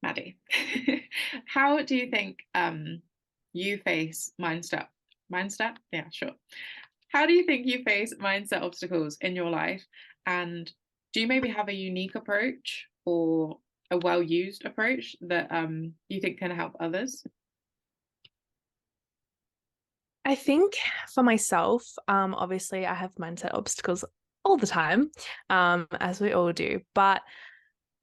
Maddie, how do you think you face mindset? Yeah, sure. How do you think you face mindset obstacles in your life? And do you maybe have a unique approach or a well-used approach that you think can help others? I think for myself, obviously I have mindset obstacles all the time, as we all do. But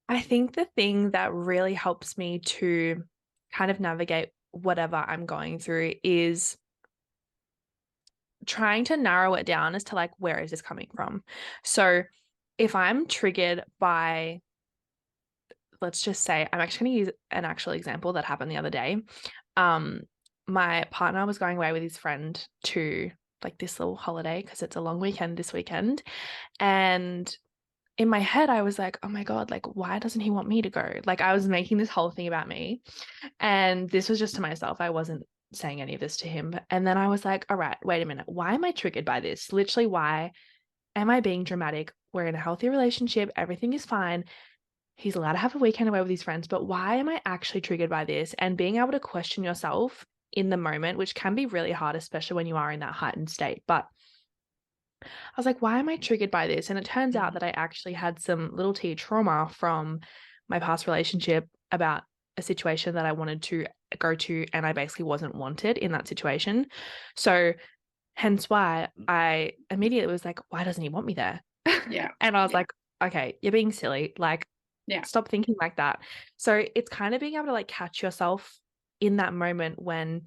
I think the thing that really helps me to kind of navigate whatever I'm going through is trying to narrow it down as to like, where is this coming from? So if I'm triggered by, let's just say, I'm actually going to use an actual example that happened the other day. Um, my partner was going away with his friend to like this little holiday because it's a long weekend this weekend. And in my head, I was like, oh my God, like, why doesn't he want me to go? Like, I was making this whole thing about me. And this was just to myself. I wasn't saying any of this to him. And then I was like, all right, wait a minute. Why am I triggered by this? Literally, why am I being dramatic? We're in a healthy relationship. Everything is fine. He's allowed to have a weekend away with his friends, but why am I actually triggered by this? And being able to question yourself in the moment, which can be really hard, especially when you are in that heightened state. But I was like, why am I triggered by this? And it turns out Mhm. that I actually had some little T trauma from my past relationship about a situation that I wanted to go to, and I basically wasn't wanted in that situation. So, hence why I immediately was like, why doesn't he want me there? Yeah, And I was like, okay, you're being silly. Like, yeah, stop thinking like that. So it's kind of being able to like catch yourself in that moment when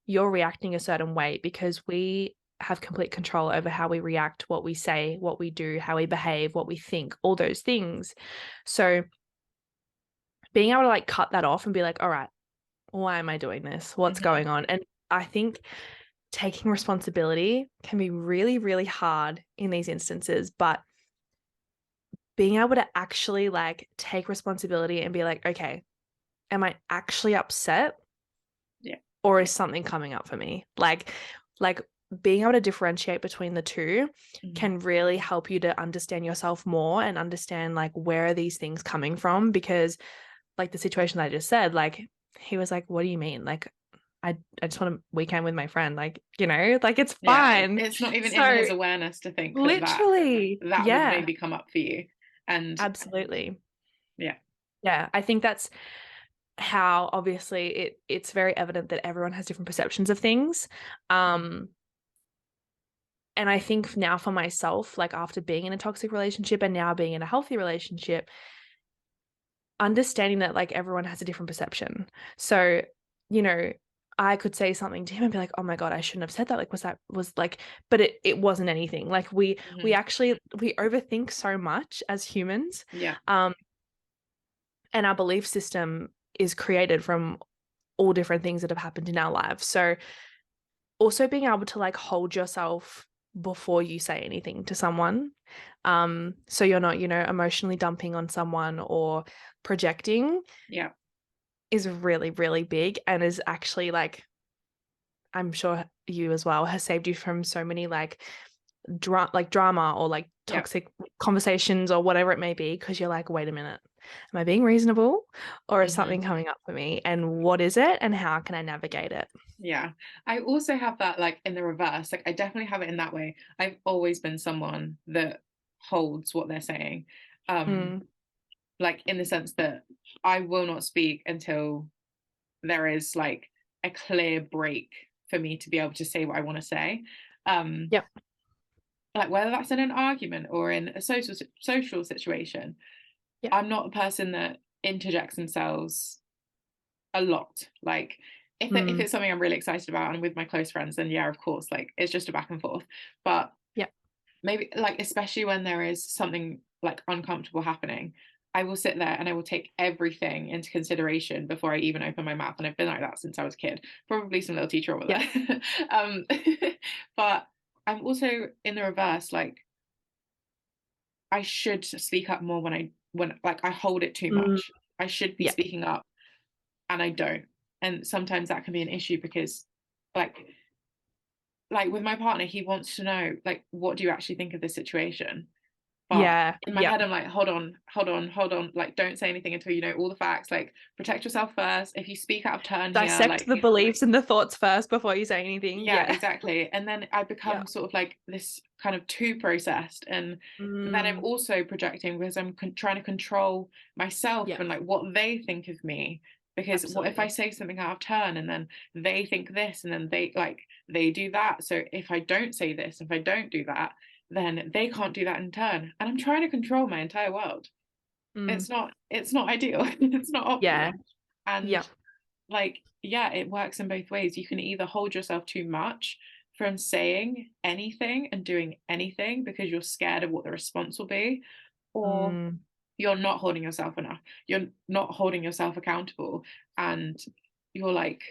you're reacting a certain way, because we have complete control over how we react, what we say, what we do, how we behave, what we think, all those things. So being able to like cut that off and be like, all right, why am I doing this? What's hmm going on? And I think taking responsibility can be really, really hard in these instances, but being able to actually like take responsibility and be like, okay, am I actually upset, yeah, or is something coming up for me? Like being able to differentiate between the two hmm can really help you to understand yourself more and understand like, where are these things coming from? Because like the situation that I just said, like he was like, what do you mean? Like I just want a weekend with my friend. Like, like it's yeah. fine. It's not even in So his awareness to think that literally, that would yeah, maybe come up for you, and absolutely. yeah, Yeah, I think that's how obviously it's very evident that everyone has different perceptions of things. Mhm. Um, and I think now for myself, like after being in a toxic relationship and now being in a healthy relationship, understanding that like everyone has a different perception. So, you know, I could say something to him and be like, "Oh my God, I shouldn't have said that." Like, was like, but it wasn't anything. Like we Mhm. actually we overthink so much as humans. Yeah, Um, and our belief system is created from all different things that have happened in our lives. So also being able to like hold yourself before you say anything to someone. So you're not, emotionally dumping on someone or projecting yeah, is really, really big, and is actually like, I'm sure you as well, has saved you from so many like drama or like yeah. toxic conversations or whatever it may be, because you're like, wait a minute, am I being reasonable, or is hmm something coming up for me, and what is it, and how can I navigate it? Yeah. I also have that like in the reverse. Like I definitely have it in that way. I've always been someone that holds what they're saying. Um, Mm, like in the sense that I will not speak until there is like a clear break for me to be able to say what I want to say. Um, yep. like whether that's in an argument or in a social situation, Yep. I'm not a person that interjects themselves a lot. Like if Mm, it's something I'm really excited about and with my close friends, then yeah, of course, like it's just a back and forth. But yep. maybe like especially when there is something like uncomfortable happening, I will sit there and I will take everything into consideration before I even open my mouth. And I've been like that since I was a kid. Probably some little teacher over Yep. there. But I'm also in the reverse, like I should speak up more when like I hold it too Mm, much. I should be yep. speaking up and I don't. And sometimes that can be an issue because like with my partner, he wants to know like what do you actually think of this situation? But Yeah. in my Yep. head, I'm like, hold on, hold on, hold on. Like, don't say anything until you know all the facts. Like, protect yourself first. If you speak out of turn here, Dissect like, the beliefs and the thoughts first before you say anything. yeah, Yeah. exactly. And then I Yeah. become sort of like this kind of too processed. And then I'm Mm, also projecting because I'm trying to control myself yeah, and like what they think of me. Because what if I absolutely. say something out of turn and then they think this and then they do that? So if I don't say this, if I don't do that, then they can't do that in turn. And I'm trying to control my entire world. Mm, It's not ideal. It's not yeah. optimal. Yeah. And like, yeah, it works in both ways. You can either hold yourself too much from saying anything and doing anything because you're scared of what the response will be, or Mm. you're not holding yourself enough. You're not holding yourself accountable. And you're like,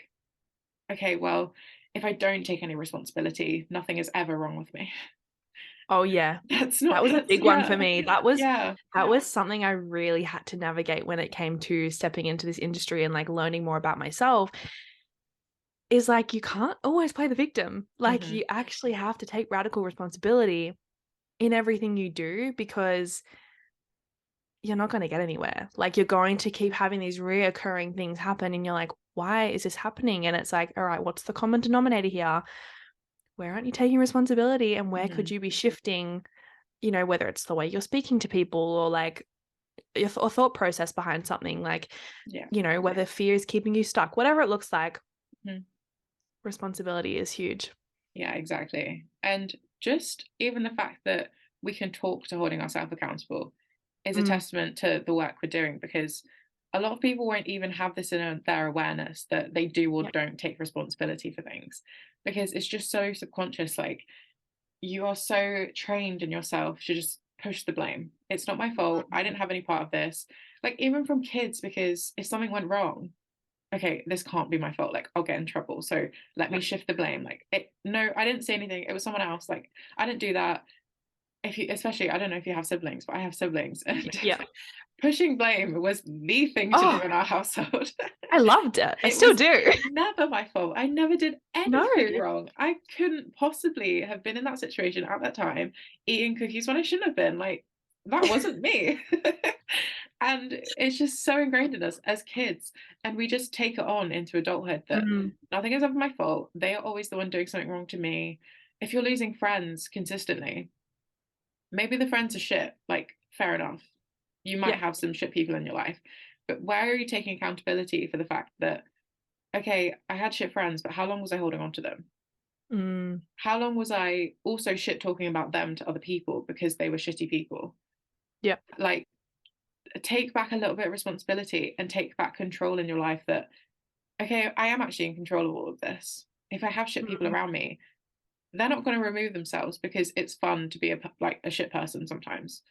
okay, well, if I don't take any responsibility, nothing is ever wrong with me. Oh, yeah. That's not, That was a that's, big one yeah, for me. yeah. That was something I really had to navigate when it came to stepping into this industry and like learning more about myself. Is like you can't always play the victim. Like Hmm. you actually have to take radical responsibility in everything you do because you're not going to get anywhere. Like you're going to keep having these reoccurring things happen and you're like, why is this happening? And it's like, all right, what's the common denominator here? Where aren't you taking responsibility and where could Hmm. you be shifting, whether it's the way you're speaking to people or like your thought process behind something, like, Yeah. whether fear is keeping you stuck, whatever it looks like, Mhm. responsibility is huge. Yeah, exactly. And just even the fact that we can talk to holding ourselves accountable is a Mm, testament to the work we're doing because a lot of people won't even have this in their awareness that they do or yeah. don't take responsibility for things because it's just so subconscious. Like you are so trained in yourself to just push the blame. It's not my fault. I didn't have any part of this. Like even from kids, because if something went wrong, okay, this can't be my fault. Like, I'll get in trouble. So let Yeah. me shift the blame. Like, no, I didn't say anything. It was someone else. Like, I didn't do that. If you, especially, I don't know if you have siblings, but I have siblings, and Yeah. pushing blame was the thing to do Oh, in our household. I loved it. I It still was do. never my fault. I never did No. anything wrong. I couldn't possibly have been in that situation at that time, eating cookies when I shouldn't have been. Like, that wasn't me. And it's just so ingrained in us as kids. And we just take it on into adulthood that Mm, nothing is ever my fault. They are always the one doing something wrong to me. If you're losing friends consistently, maybe the friends are shit. Like, fair enough. You might yeah. have some shit people in your life. But where are you taking accountability for the fact that, okay, I had shit friends, but how long was I holding on to them? Mm, How long was I also shit talking about them to other people because they were shitty people? yeah. Like, take back a little bit of responsibility and take back control in your life that, okay, I am actually in control of all of this. If I have shit people Mm, around me, they're not going to remove themselves because it's fun to be like a shit person sometimes.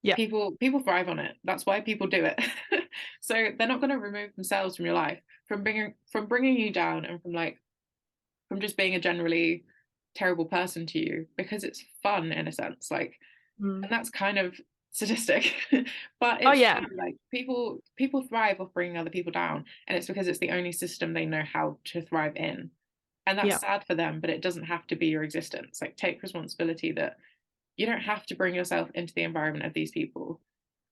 yeah. People thrive on it. That's why people do it. So they're not going to remove themselves from your life from bringing you down and from just being a generally terrible person to you because it's fun in a sense. Like, Mm. and that's kind of sadistic, but Oh, it's yeah. true. Like people thrive off bringing other people down, and it's because it's the only system they know how to thrive in, and that's Yeah. sad for them. But it doesn't have to be your existence. Like, take responsibility that you don't have to bring yourself into the environment of these people.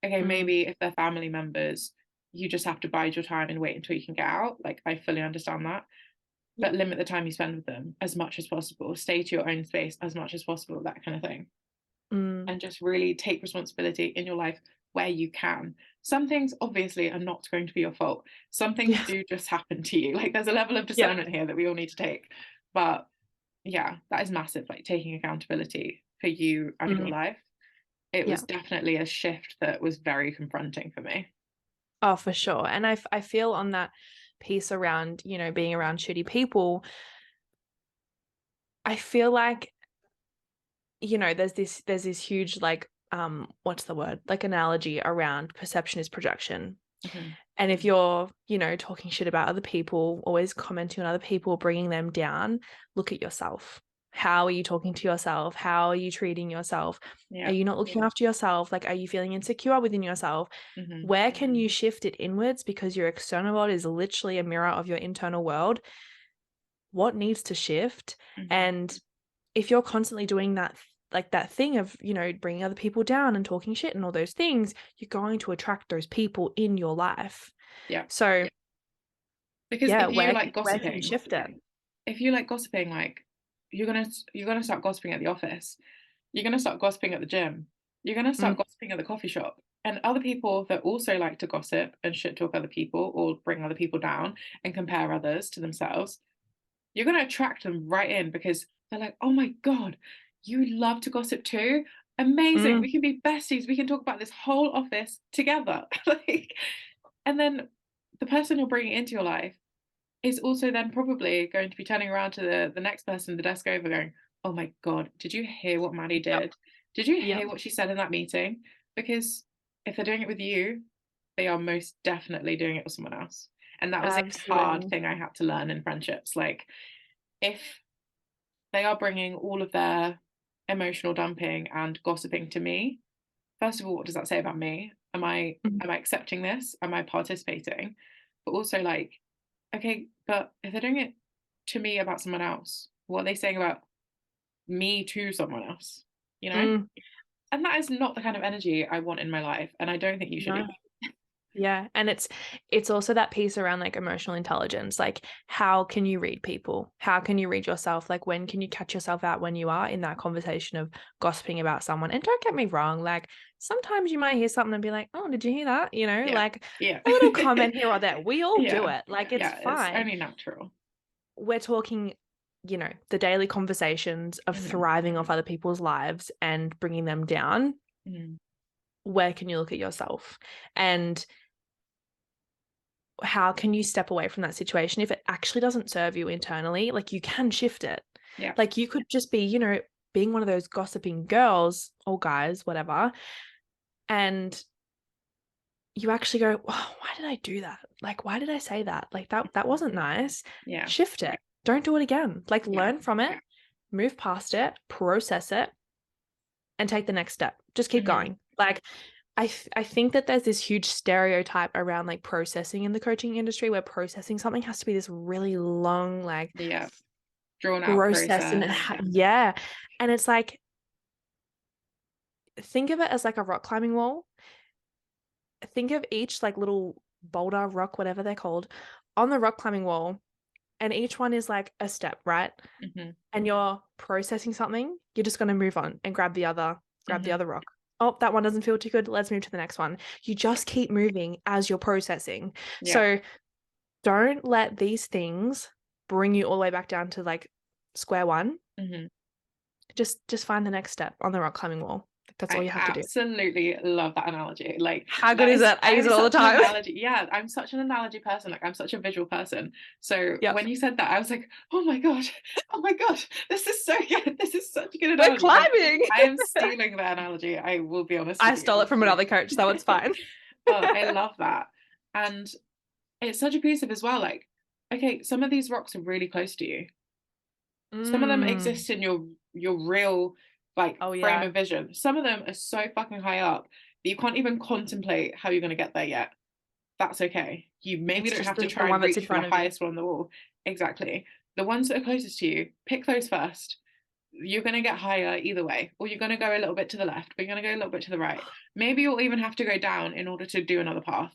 Okay, Mm, maybe if they're family members, you just have to bide your time and wait until you can get out. Like, I fully understand that, yeah. but limit the time you spend with them as much as possible. Stay to your own space as much as possible. That kind of thing, Mm, and just really take responsibility in your life where you can. Some things obviously are not going to be your fault. Some things yeah. do just happen to you. Like, there's a level of Yeah. discernment here that we all need to take. But yeah, that is massive. Like, taking accountability for you and your Mm, life. It yeah. was definitely a shift that was very confronting for me. Oh, for sure. And I feel on that piece around, being around shitty people, I feel like, there's this huge like what's the word? Like analogy around perception is projection. Mhm. And if you're, talking shit about other people, always commenting on other people, bringing them down, look at yourself. How are you talking to yourself? How are you treating yourself? Are Yeah. you not looking after yourself? Like, are you feeling insecure within yourself? Mhm. Where can you shift it inwards? Because your external world is literally a mirror of your internal world. What needs to shift? Mhm. And if you're constantly doing that, like that thing of, you know, bringing other people down and talking shit and all those things, you're going to attract those people in your life. Yeah. So, Because yeah, if you where like can you gossiping, shift it? if you like gossiping, like you're gonna start gossiping at the office. You're gonna start gossiping at the gym. You're gonna start Mm, gossiping at the coffee shop. And other people that also like to gossip and shit talk other people or bring other people down and compare others to themselves, you're gonna attract them right in because they're like, oh my God, you love to gossip too? Amazing. mm, We can be besties. We can talk about this whole office together. Like, and then the person you're bringing into your life is also then probably going to be turning around to the next person at the desk over going, oh my God, did you hear what Maddy yep, did? Did you yep, hear what she said in that meeting? Because if they're doing it with you, they are most definitely doing it with someone else. And that was a hard absolutely. thing I had to learn in friendships. Like, if they are bringing all of their emotional dumping and gossiping to me, first of all, what does that say about me? Mhm, Am I accepting this? Am I participating? But also, like, okay, but if they're doing it to me about someone else, what are they saying about me to someone else? You know? mm, And that is not the kind of energy I want in my life. And I don't think you should no. either. Yeah, and it's also that piece around, like, emotional intelligence, like, how can you read people? How can you read yourself? Like, when can you catch yourself out when you are in that conversation of gossiping about someone? And don't get me wrong, like, sometimes you might hear something and be like, "Oh, did you hear that?" You know, Yeah. like, Yeah. a little comment here or there. We all do Yeah. it, like, it's Yeah. It's fine. only natural. We're talking, you know, the daily conversations of Mhm. thriving off other people's lives and bringing them down. Mhm. Where can you look at yourself? And how can you step away from that situation if it actually doesn't serve you internally? Like, you can shift it. Yeah. Like, you could just be, you know, being one of those gossiping girls or guys, whatever, and you actually go, "Oh, why did I do that? Like, why did I say that? Like, that wasn't nice." Yeah. Shift it. Don't do it again. Like, Yeah. learn from it, move past it, process it, and take the next step. Just keep Mhm. going. Like, I think that there's this huge stereotype around, like, processing in the coaching industry, where processing something has to be this really long, like, Yeah. Drawn out process, and process. yeah, and it's like, think of it as like a rock climbing wall. Think of each, like, little boulder, rock, whatever they're called, on the rock climbing wall, and each one is like a step, right? Mhm. And you're processing something, you're just gonna move on and grab the Mhm. other rock. "Oh, that one doesn't feel too good, let's move to the next one." You just keep moving as you're processing. Yeah. So, don't let these things bring you all the way back down to, like, square one. Mhm. Just find the next step on the rock climbing wall. That's all I you have to do. absolutely love that analogy. Like, How good is that? I that use it is all the such an time. analogy. Yeah, I'm such an analogy person. Like, I'm such a visual person. So Yep. when you said that, I was like, oh my God, oh my God, this is so good. This is such a good We're analogy. climbing. I am stealing that analogy. I will be honest I with stole you. it from another coach, so it's fine. Oh, I love that. And it's such a piece of as well. Like, okay, some of these rocks are really close to you. Some of them Mm. exist in your real like Oh, frame yeah. of vision. Some of them are so fucking high up that you can't even contemplate how you're going to get there yet. That's okay. You maybe It's don't just have to the try and one that's in reach for the front of you. highest one on the wall. Exactly. The ones that are closest to you, pick those first. You're going to get higher either way, or you're going to go a little bit to the left, but you're going to go a little bit to the right. Maybe you'll even have to go down in order to do another path.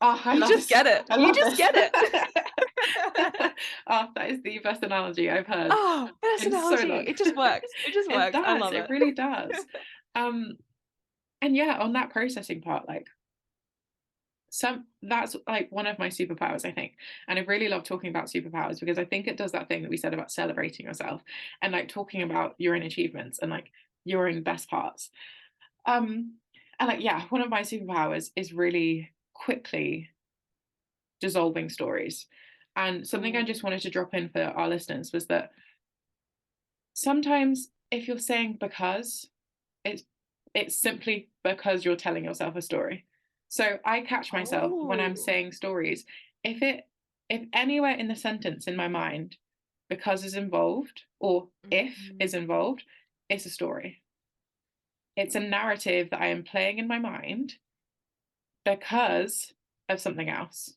Oh, I You love just this. get it. I You love just this. get it. Oh, that is the best analogy I've heard Oh, best in so analogy. long. It just works. It just It works. I does. love It it. really does. Um, and yeah, on that processing part, like that's like one of my superpowers, I think. And I really love talking about superpowers because I think it does that thing that we said about celebrating yourself and like talking about your own achievements and like your own best parts. And like, yeah, one of my superpowers is really quickly dissolving stories. And something I Ooh. just wanted to drop in for our listeners was that sometimes if you're saying because, it's it's simply because you're telling yourself a story. So I catch myself when I'm Oh. saying stories. If anywhere in the sentence in my mind because is involved or if Mhm. is involved, it's a story. It's a narrative that I am playing in my mind because of something else.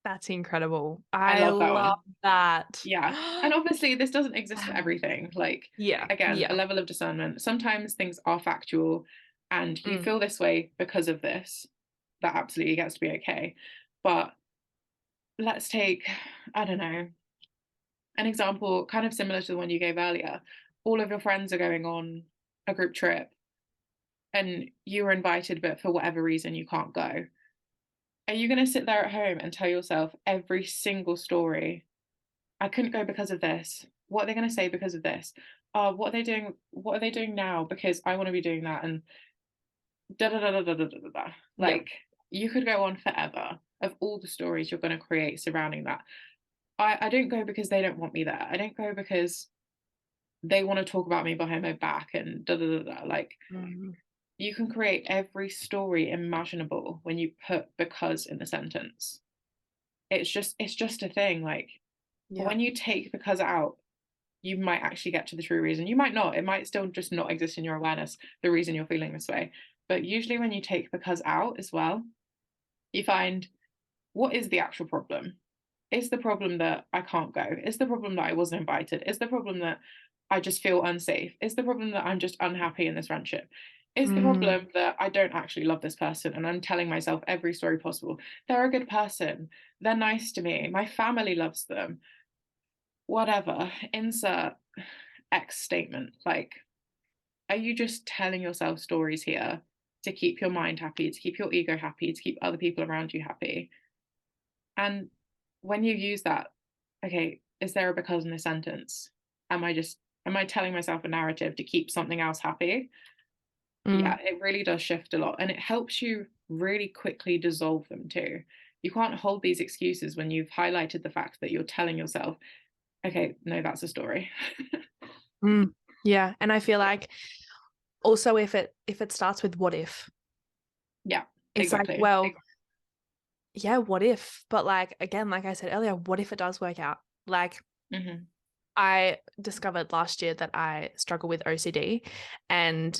That's incredible. I I love that love one. that. Yeah. And obviously, this doesn't exist for Wow. everything. Like, Yeah, again, a yeah. level of discernment. Sometimes things are factual and you Mm, feel this way because of this. That absolutely gets to be okay. But let's take, I don't know, an example kind of similar to the one you gave earlier. All of your friends are going on a group trip and you were invited, but for whatever reason, you can't go. Are you going to sit there at home and tell yourself every single story? I couldn't go because of this. What are they going to say because of this? What are they doing? What are they doing now? Because I want to be doing that. And da da da da da da da da. yeah. Like, you could go on forever of all the stories you're going to create surrounding that. I don't go because they don't want me there. I don't go because they want to talk about me behind my back and da da da da. Like, Mhm. you can create every story imaginable when you put because in the sentence. It's just a thing. Like, Yeah. when you take because out, you might actually get to the true reason. You might not. It might still just not exist in your awareness, the reason you're feeling this way. But usually when you take because out as well, you find, what is the actual problem? Is the problem that I can't go? Is the problem that I wasn't invited? Is the problem that I just feel unsafe? Is the problem that I'm just unhappy in this friendship? Is the Mm, problem that I don't actually love this person and I'm telling myself every story possible? They're a good person. They're nice to me. My family loves them. Whatever. Insert X statement. Like, are you just telling yourself stories here to keep your mind happy, to keep your ego happy, to keep other people around you happy? And when you use that, okay, is there a because in this sentence? Am I telling myself a narrative to keep something else happy? mm, Yeah, it really does shift a lot. And it helps you really quickly dissolve them too. You can't hold these excuses when you've highlighted the fact that you're telling yourself, okay, no, that's a story. mm. Yeah, and I feel like also if it starts with what if, Yeah, it's like, exactly. well, yeah, what if? But like again, like I said earlier, what if it does work out? Like Hmm. I discovered last year that I struggle with OCD and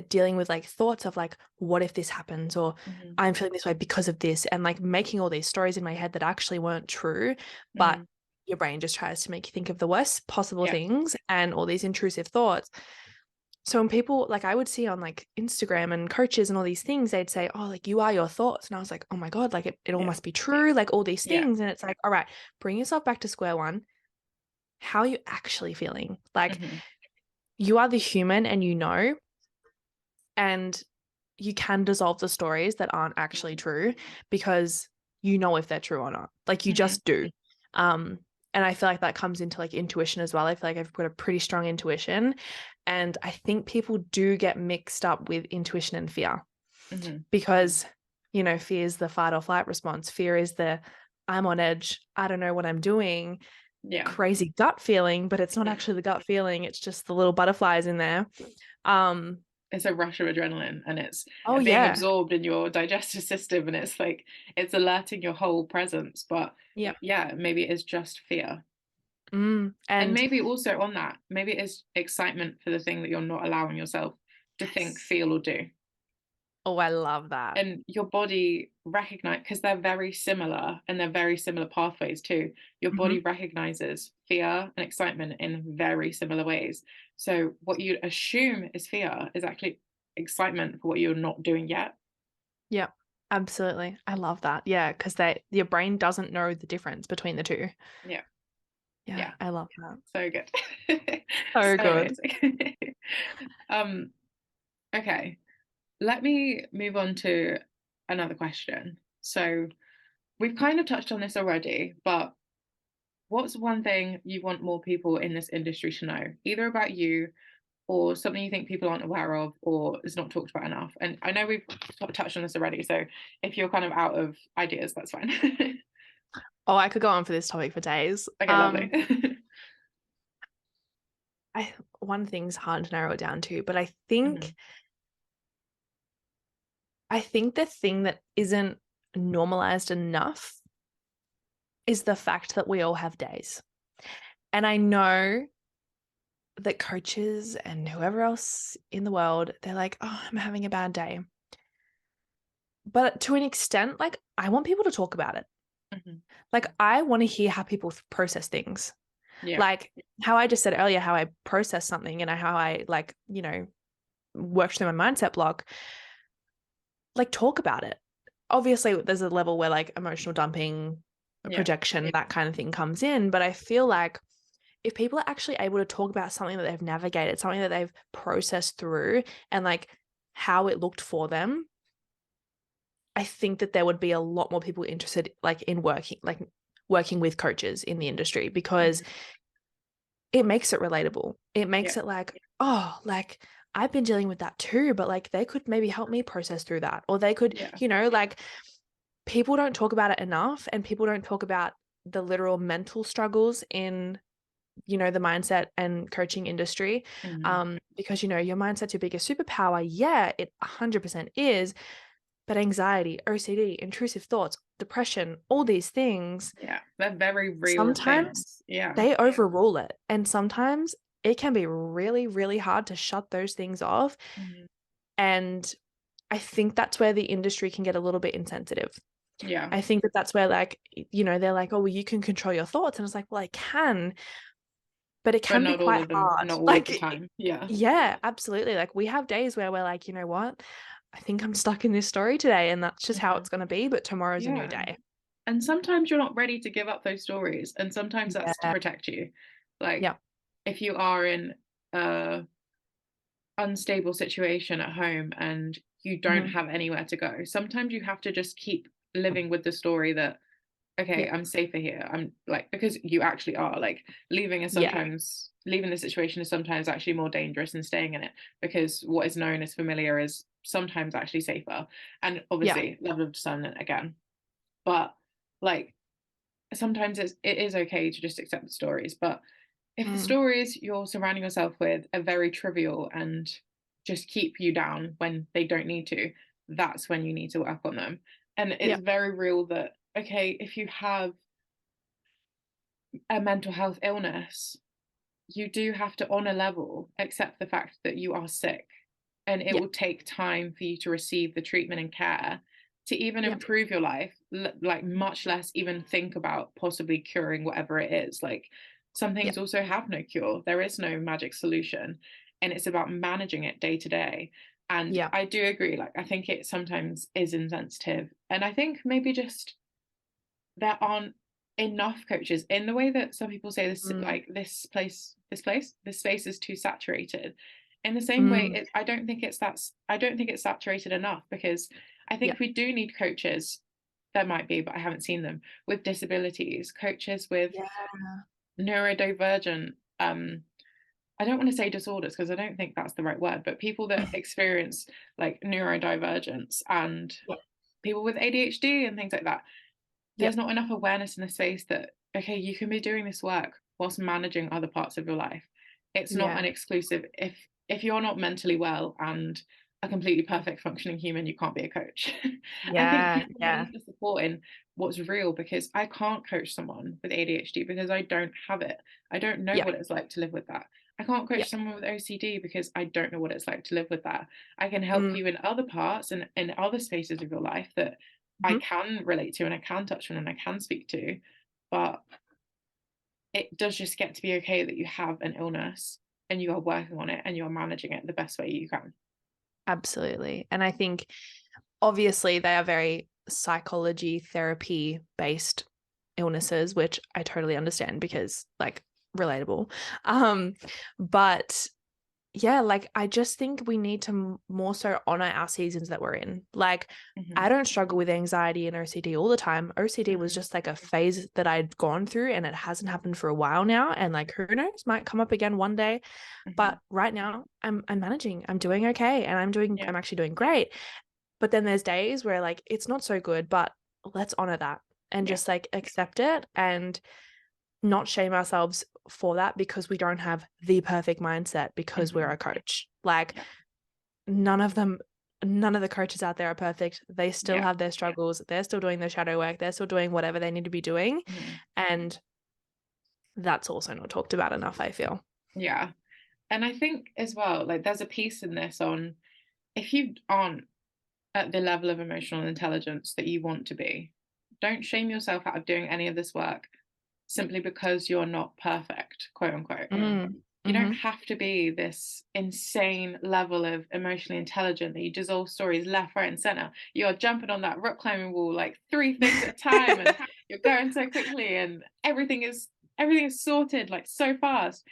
dealing with like thoughts of like, what if this happens? Or Hmm. I'm feeling this way because of this, and like making all these stories in my head that actually weren't true, but Hmm. your brain just tries to make you think of the worst possible Yeah. things and all these intrusive thoughts. So when people like I would see on like Instagram and coaches and all these things, they'd say, oh, like you are your thoughts. And I was like, oh my God, like it all Yeah. must be true, like all these Yeah. things. And it's like, all right, bring yourself back to square one. How are you actually feeling? Like Hmm. you are the human and and you can dissolve the stories that aren't actually true because you know if they're true or not. Like you Hmm. just do. Um, and I feel like that comes into like intuition as well. I feel like I've got a pretty strong intuition. And I think people do get mixed up with intuition and fear Hmm. because, fear is the fight or flight response. Fear is the I'm on edge. I don't know what I'm doing. Yeah. Crazy gut feeling, but it's not actually the gut feeling. It's just the little butterflies in there. Um, It's a rush of adrenaline and it's oh being yeah. absorbed in your digestive system and it's like it's alerting your whole presence. But Yeah. yeah, maybe it is just fear. And And maybe also on that, maybe it is excitement for the thing that you're not allowing yourself to think, yes. feel, or do. Oh, I love that. And your body recognize, because they're very similar and they're very similar pathways too. Your body Mhm. recognizes fear and excitement in very similar ways. So what you assume is fear is actually excitement for what you're not doing yet. Yeah, absolutely. I love that. Yeah, because your brain doesn't know the difference between the two. Yeah. Yeah, Yeah. I love that. So good. So So good. amazing. um okay, let me move on to another question. So we've kind of touched on this already, but what's one thing you want more people in this industry to know, either about you or something you think people aren't aware of or is not talked about enough? And I know we've touched on this already, so if you're kind of out of ideas, that's fine. Oh, I could go on for this topic for days. Okay, lovely. I one thing's hard to narrow it down to, but I Hmm. think I think the thing that isn't normalized enough is the fact that we all have days. And I know that coaches and whoever else in the world, they're like, oh, I'm having a bad day. But to an extent, like I want people to talk about it. Mhm. Like, I want to hear how people process things. Yeah. Like how I just said earlier, how I process something and how I like, worked through my mindset block, like talk about it. Obviously, there's a level where like emotional dumping, Yeah. projection, that kind of thing comes in. But I feel like if people are actually able to talk about something that they've navigated, something that they've processed through and like how it looked for them, I think that there would be a lot more people interested like in working with coaches in the industry because Mhm. it makes it relatable. It Yeah. makes it like, oh, like I've been dealing with that too, but like they could maybe help me process through that. Or they could, Yeah. like people don't talk about it enough and people don't talk about the literal mental struggles in, the mindset and coaching industry. Mhm. Because, your mindset's your biggest superpower. Yeah, it 100% is. But anxiety, OCD, intrusive thoughts, depression, all these things, Yeah. They're very real sometimes things. Yeah. they overrule it. And sometimes it can be really, really hard to shut those things off. Mhm. And I think that's where the industry can get a little bit insensitive. Yeah. I think that that's where, like, they're like, oh, well, you can control your thoughts. And it's like, well, I can, but it But can be not all quite of them, hard. not all of the Like, time. Yeah. yeah, absolutely. Like, we have days where we're like, you know what? I think I'm stuck in this story today. And that's just how Mhm. it's going to be. But tomorrow's a new Yeah. day. And sometimes you're not ready to give up those stories, and sometimes that's to Yeah. protect you. Like, Yeah. if you are in a unstable situation at home and you don't Hmm. have anywhere to go, sometimes you have to just keep living with the story that, okay, Yeah. I'm safer here. I'm like, because you actually are, like, Yeah. leaving the situation is sometimes actually more dangerous than staying in it, because what is known as familiar is sometimes actually safer. And Yeah. obviously level of discernment again. But like, sometimes it is okay to just accept the stories. But if the Mm. stories you're surrounding yourself with are very trivial and just keep you down when they don't need to, that's when you need to work on them. And Yeah. it's very real that, okay, if you have a mental health illness, you do have to, on a level, accept the fact that you are sick, and it Yeah. will take time for you to receive the treatment and care to even Yeah. improve your life, like, much less even think about possibly curing whatever it is. Like, some Yeah. things also have no cure, there is no magic solution, and it's about managing it day to day. And Yeah. I do agree, like, I think it sometimes is insensitive, and I think maybe just there aren't enough coaches in the way that some people say this, Mm. like, this space is too saturated. In the same way, Mm. I don't think it's saturated enough, because I Yeah. think we do need coaches. There might be, but I haven't seen them, with disabilities, coaches with Yeah. neurodivergent, I don't want to say disorders because I don't think that's the right word, but people that experience like neurodivergence, and Yeah. people with ADHD and things like that. Yeah. There's not enough awareness in the space that, okay, you can be doing this work whilst managing other parts of your life. It's not an Yeah. exclusive. If you're not mentally well and a completely perfect functioning human, you can't be a coach. I think Yeah. people Yeah. need the support in what's real, because I can't coach someone with ADHD because I don't have it. I don't know Yeah. what it's like to live with that. I can't Yeah. coach someone with OCD because I don't know what it's like to live with that. I can help Mm. you in other parts and in other spaces of your life that I Mhm. can relate to and I can touch on and I can speak to, but it does just get to be okay that you have an illness and you are working on it and you're managing it the best way you can. Absolutely. And I think obviously they are very psychology therapy based illnesses, which I totally understand because like relatable. But yeah, like I just think we need to more so honor our seasons that we're in. Like I Mhm, don't struggle with anxiety and OCD all the time. OCD was mhm, just like a phase that I'd gone through and it hasn't happened for a while now. And like who knows, might come up again one day. mhm. But right now I'm managing. I'm doing okay and Yeah, I'm actually doing great. But then there's days where like it's not so good, but let's honor that and yeah, just like accept it and not shame ourselves for that because we don't have the perfect mindset because we're mhm, a coach. Like yeah, none of them, none of the coaches out there are perfect. They still yeah, have their struggles. They're still doing their shadow work. They're still doing whatever they need to be doing. mhm, And that's also not talked about enough, I feel. yeah. And I think as well, like, there's a piece in this on, if you aren't at the level of emotional intelligence that you want to be, don't shame yourself out of doing any of this work simply because you're not perfect, quote unquote. You don't Mhm. have to be this insane level of emotionally intelligent that you dissolve stories left, right, and center. You're jumping on that rock climbing wall like 3 things at a time, and you're going so quickly, and everything is sorted like so fast.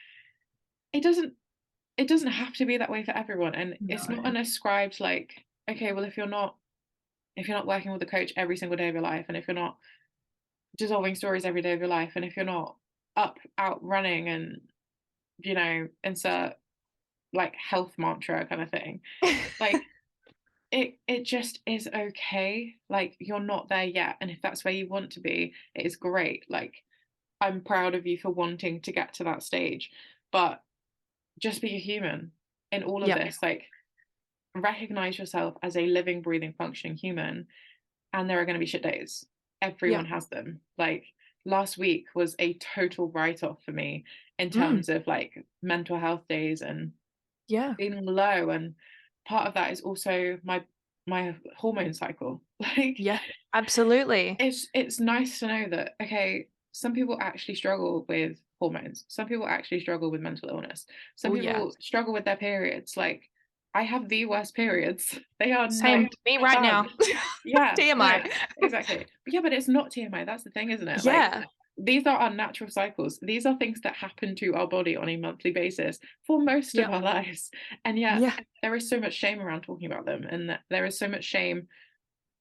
It doesn't have to be that way for everyone, and it's not No. an ascribed like, okay, well, if you're not working with a coach every single day of your life, and if you're not dissolving stories every day of your life, and if you're not up out running and insert like health mantra kind of thing, like it just is okay. Like, you're not there yet, and if that's where you want to be, it is great. Like, I'm proud of you for wanting to get to that stage, but just be a human in all of Yep. this. Like, recognize yourself as a living, breathing, functioning human, and there are going to be shit days. Everyone Yep. has them. Like, last week was a total write off for me in Mm. terms of like mental health days and Yeah. feeling low, and part of that is also my hormone cycle. Like, Yeah. Absolutely. it's nice to know that, okay, some people actually struggle with hormones, some people actually struggle with mental illness, some Oh, yeah. people struggle with their periods. Like, I have the worst periods. They are not Same. Me right fun. now. Yeah, no, TMI. exactly. But yeah, but it's not TMI. That's the thing, isn't it? Like, Yeah. these are our natural cycles. These are things that happen to our body on a monthly basis for most of Yep. our lives. And yet, Yeah. there is so much shame around talking about them. And there is so much shame,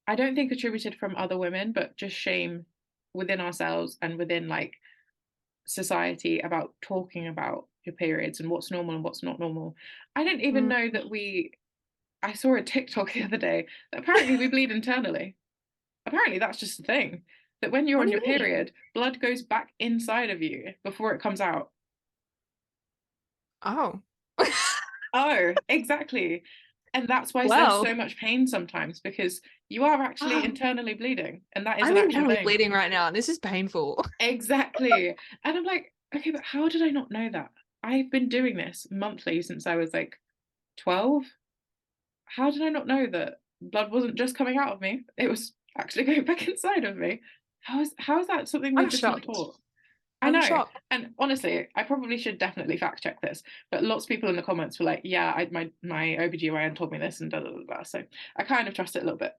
I don't think attributed from other women, but just shame within ourselves and within like society about talking about your periods and what's normal and what's not normal. I didn't even Mm. know that I saw a TikTok the other day that apparently we bleed internally. Apparently, that's just a thing. That when you're What on do your you mean? period, blood goes back inside of you before it comes out. Oh. Oh, exactly. And that's why there's Well, so much pain sometimes, because you are actually ah, internally bleeding, and that is I'm an actual internally thing. bleeding right now. This is painful. Exactly. And I'm like, okay, but how did I not know that? I've been doing this monthly since I was like 12. How did I not know that blood wasn't just coming out of me? It was actually going back inside of me. How is that something we're I'm just not shocked. taught? I I'm know. shocked. And honestly, I probably should definitely fact check this. But lots of people in the comments were like, yeah, my OBGYN told me this and da da da da. So I kind of trust it a little bit.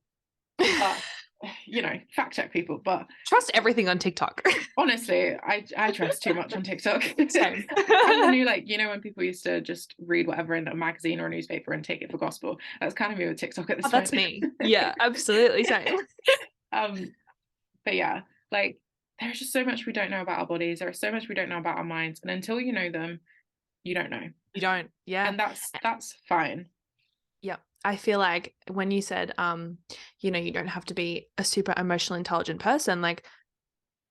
But fact check people. But Trust everything on TikTok. honestly, I trust too much on TikTok. Same. I'm the new, like, when people used to just read whatever in a magazine or a newspaper and take it for gospel. That's kind of me with TikTok at Oh, this that's point. me. Yeah, absolutely same. um, but yeah, like, there's just so much we don't know about our bodies. There's so much we don't know about our minds, and until you know them, you don't know, You don't. Yeah. and that's fine. Yeah. I feel like when you said, you don't have to be a super emotionally intelligent person, like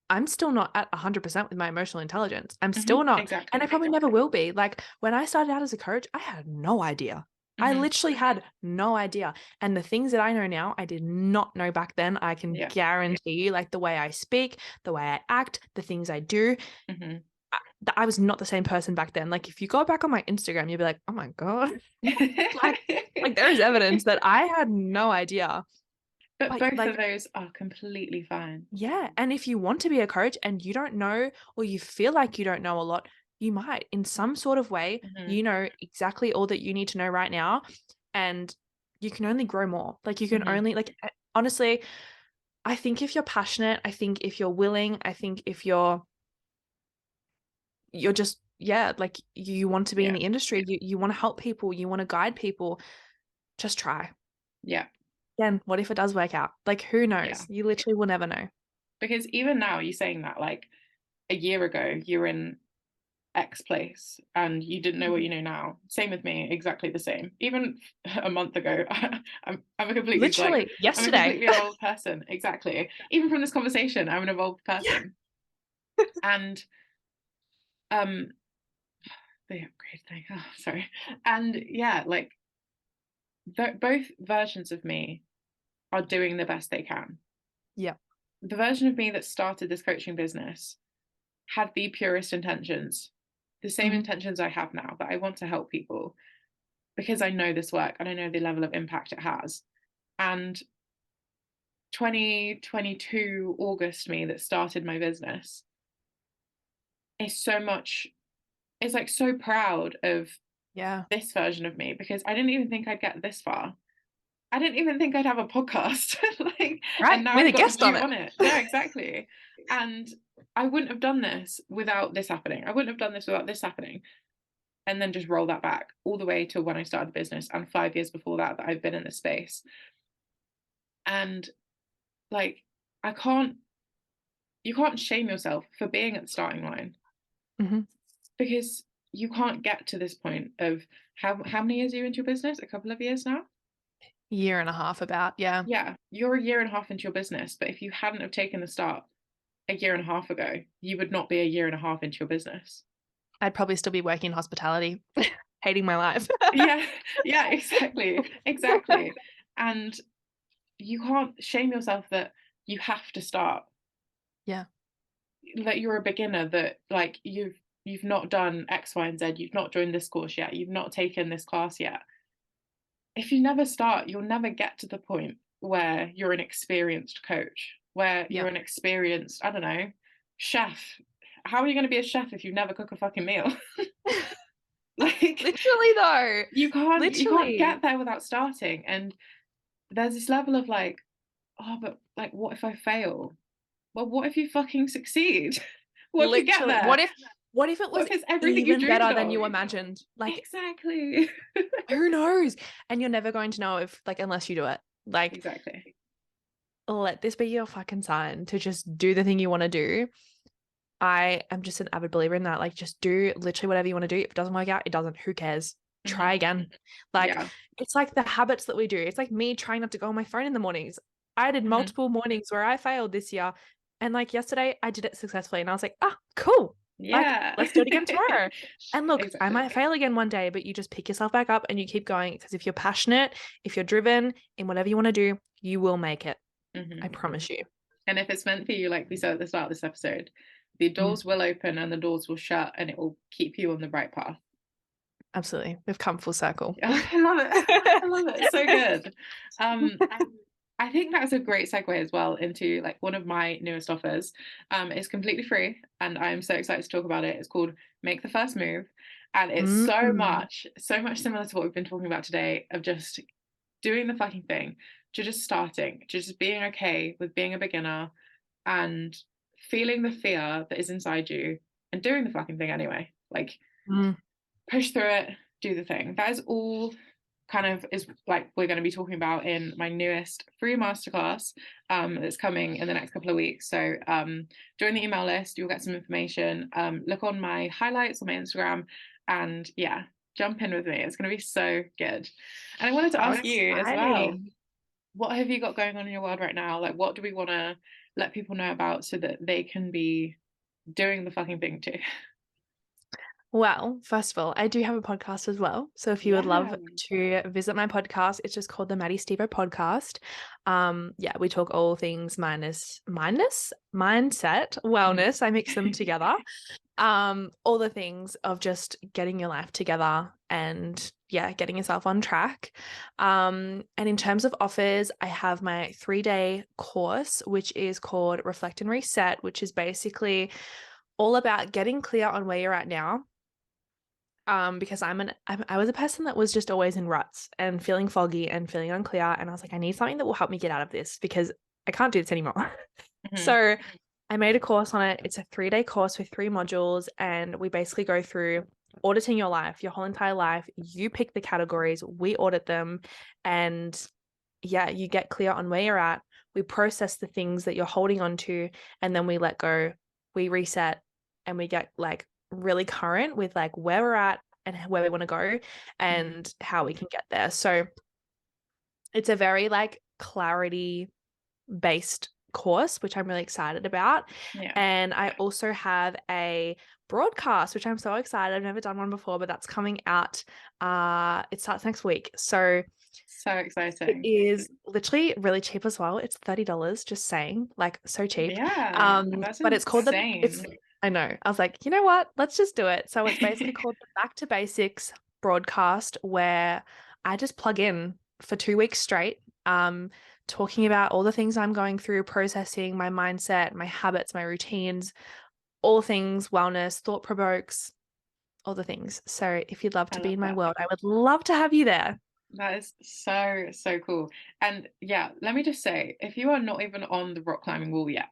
I'm still not at 100% with my emotional intelligence. I'm still not. And I Exactly. probably never will be. Like when I started out as a coach, I had no idea. I Hmm. literally had no idea. And the things that I know now, I did not know back then. I can Yeah. guarantee you, like the way I speak, the way I act, the things I do, Hmm. I was not the same person back then. Like if you go back on my Instagram, you'll be like, oh my God. like, like there is evidence that I had no idea. But But both of like, those are completely fine. yeah. And if you want to be a coach and you don't know, or you feel like you don't know a lot, you might in some sort of way, Hmm. you know exactly all that you need to know right now. And you can only grow more. Like you can Hmm. only honestly, I think if you're passionate, I think if you're willing, I think if you're just, yeah, like you want to be in Yeah. the industry, you want to help people, you want to guide people, just try. Yeah. Then what if it does work out? Like who Yeah. knows? You literally will never know. Because even now, you saying that, like, a year ago, you were in X place and you didn't know what Mhm. you know now. Same with me, exactly the same. Even a month ago, I'm a completely like Literally I'm a yesterday. completely evolved person. Exactly. Even from this conversation, I'm an evolved Yeah. person. And um the upgrade thing. Oh, sorry. And yeah, like, both versions of me are doing the best they can. Yeah. The version of me that started this coaching business had the purest intentions, the same Hmm. intentions I have now, that I want to help people because I know this work and I know the level of impact it has. And 2022 August me that started my business is so much, is like so proud of Yeah. this version of me, because I didn't even think I'd get this far. I didn't even think I'd have a podcast. Like, Right. and now With a I've got guest on you it. on it. Yeah, exactly. And I wouldn't have done this without this happening. I wouldn't have done this without this happening. And then just roll that back all the way to when I started the business and 5 years before that I've been in this space. And like, I can't, you can't shame yourself for being at the starting line, Mm-hmm. because you can't get to this point of how many years are you into your business? A couple of years now? Year and a half about. Yeah. Yeah, you're a year and a half into your business, but if you hadn't have taken the start a year and a half ago, you would not be a year and a half into your business. I'd probably still be working in hospitality, hating my life. Yeah, yeah, exactly, exactly. And you can't shame yourself that you have to start. Yeah. That you're a beginner, that like you've not done X, Y, and Z, you've not joined this course yet, you've not taken this class yet. If you never start, you'll never get to the point where you're an experienced coach, where Yeah. you're an experienced, I don't know, chef. How are you going to be a chef if you never cook a fucking meal? Like, Literally though. you can't Literally. get there without starting. And there's this level of like, oh, but like, what if I fail? Well, what if you fucking succeed? What if you get Literally. there? What if it What was if it's everything you even better dreamed than of? you imagined? Like, Exactly. who knows? And you're never going to know if, like, unless you do it. Like, Exactly. let this be your fucking sign to just do the thing you want to do. I am just an avid believer in that. Like, just do literally whatever you want to do. If it doesn't work out, it doesn't. Who cares? Try Mhm. again. Like, Yeah. it's like the habits that we do. It's like me trying not to go on my phone in the mornings. I did Mhm. multiple mornings where I failed this year. And like yesterday, I did it successfully. And I was like, ah, cool. Like, Yeah. let's do it again tomorrow. And look, I Exactly. might fail again one day, but you just pick yourself back up and you keep going. Because if you're passionate, if you're driven in whatever you want to do, you will make it. I Mhm. promise you. And if it's meant for you, like we said at the start of this episode, the Mm, doors will open and the doors will shut, and it will keep you on the right path. absolutely. We've come full circle. Oh, I love it. I love it. It's so good. I think that's a great segue as well into like one of my newest offers. It's completely free, and I'm so excited to talk about it. It's called Make the First Move, and it's Mm, so much similar to what we've been talking about today, of just doing the fucking thing, to just starting, to just being okay with being a beginner and feeling the fear that is inside you and doing the fucking thing anyway. Like, mm, push through it, do the thing. That is all kind of is like we're going to be talking about in my newest free masterclass that's coming in the next couple of weeks. So join the email list, you'll get some information. Look on my highlights on my Instagram, and yeah, jump in with me. It's going to be so good. And I wanted to how ask you as well, exciting. what have you got going on in your world right now? Like, what do we want to let people know about so that they can be doing the fucking thing too? Well, first of all, I do have a podcast as well. So if you would Yeah. love to visit my podcast, it's just called the Maddy Stepho podcast. Yeah, we talk all things mindset, Mhm. wellness. I mix them together. All the things of just getting your life together and yeah, getting yourself on track. And in terms of offers, I have my 3-day course, which is called Reflect and Reset, which is basically all about getting clear on where you're at now. Because I was a person that was just always in ruts and feeling foggy and feeling unclear. And I was like, I need something that will help me get out of this because I can't do this anymore. Mhm. So I made a course on it. It's a 3-day course with 3 modules, and we basically go through auditing your life, your whole entire life. You pick the categories, we audit them, and yeah, you get clear on where you're at. We process the things that you're holding on to, and then we let go, we reset, and we get like really current with like where we're at and where we want to go Mhm. and how we can get there. So it's a very like clarity based course, which I'm really excited about. Yeah. And I also have a broadcast, which I'm so excited. I've never done one before, but that's coming out. It starts next week. So So it exciting. is literally really cheap as well. It's $30, just saying, like so cheap. Yeah, that's But it's called it's insane. I know. I was like, you know what? Let's just do it. So it's basically called the Back to Basics broadcast, where I just plug in for 2 weeks straight. talking about all the things I'm going through, processing my mindset, my habits, my routines, all things wellness, thought provokes, all the things. So if you'd love I to be love in my that. world, I would love to have you there. That is so, so cool. And yeah, let me just say, if you are not even on the rock climbing wall yet,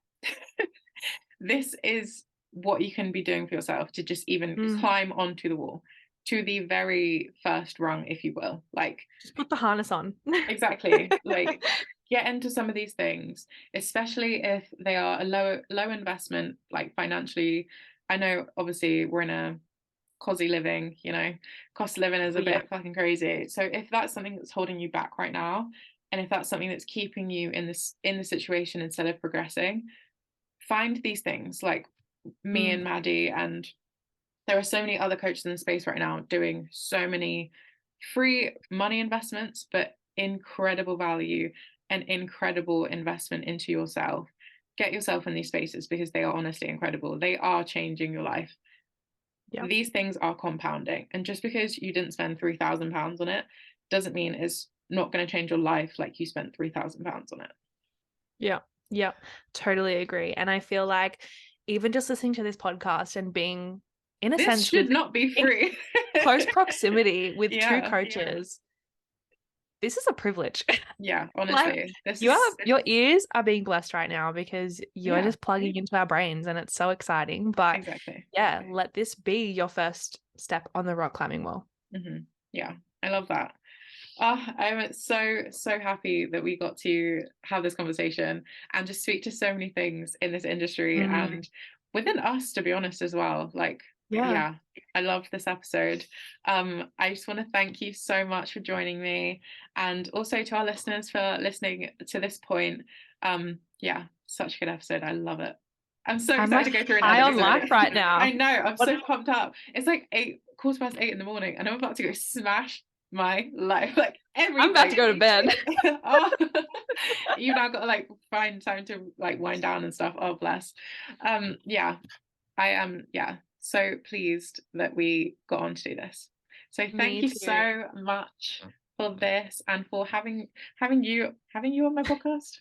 this is what you can be doing for yourself to just even Mm, climb onto the wall, to the very first rung, if you will. Like, just put the harness on. exactly. Like, get into some of these things, especially if they are a low investment, like financially. I know obviously we're in a cosy living, cost of living is Oh, a yeah. bit fucking crazy. So if that's something that's holding you back right now, and if that's something that's keeping you in the situation instead of progressing, find these things like me Mm, and Maddy, and there are so many other coaches in the space right now doing so many free money investments, but incredible value and incredible investment into yourself. Get yourself in these spaces because they are honestly incredible. They are changing your life. yeah. These things are compounding. And just because you didn't spend £3,000 on it doesn't mean it's not going to change your life like you spent £3,000 on it. Yeah. Yeah. Totally agree. And I feel like even just listening to this podcast and being, in a This sense, should with not be in free. close proximity with two Yeah. coaches, this is a privilege. Yeah. Like Honestly, this you is, are your ears are being blessed right now because you're yeah, just plugging into our brains and it's so exciting. But exactly. yeah, let this be your first step on the rock climbing wall. Yeah. I love that. Oh, I'm so, so happy that we got to have this conversation and just speak to so many things in this industry Mm, and within us, to be honest, as well. Like, yeah. yeah, I love this episode. I just want to thank you so much for joining me, and also to our listeners for listening to this point. Yeah, such a good episode. I love it. I'm so I'm excited like to go through and high edit on this life already. right now. I know, I'm What so pumped up. It's like 8, 8:15 in the morning, and I'm about to go smash my life, like I'm about to everything. go to bed. Oh, you've now got to like find time to like wind down and stuff. Oh, bless. Yeah, I am. Yeah, so pleased that we got on to do this. So thank Me you too. so much for this and for having you on my podcast.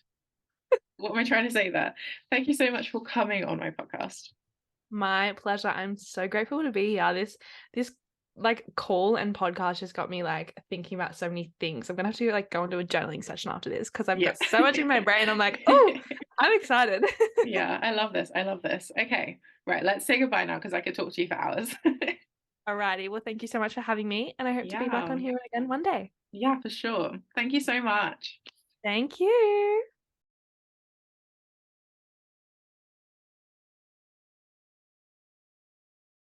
What am I trying to say there? Thank you so much for coming on my podcast. My pleasure. I'm so grateful to be here. This like call and podcast just got me like thinking about so many things. I'm gonna have to like go into a journaling session after this because I've Yeah. got so much in my brain. I'm like, oh, I'm excited. Yeah, I love this. I love this. Okay, right, let's say goodbye now because I could talk to you for hours. Alrighty. Well, thank you so much for having me, and I hope to be back on Yeah, here again one day. yeah, for sure. Thank you so much. Thank you.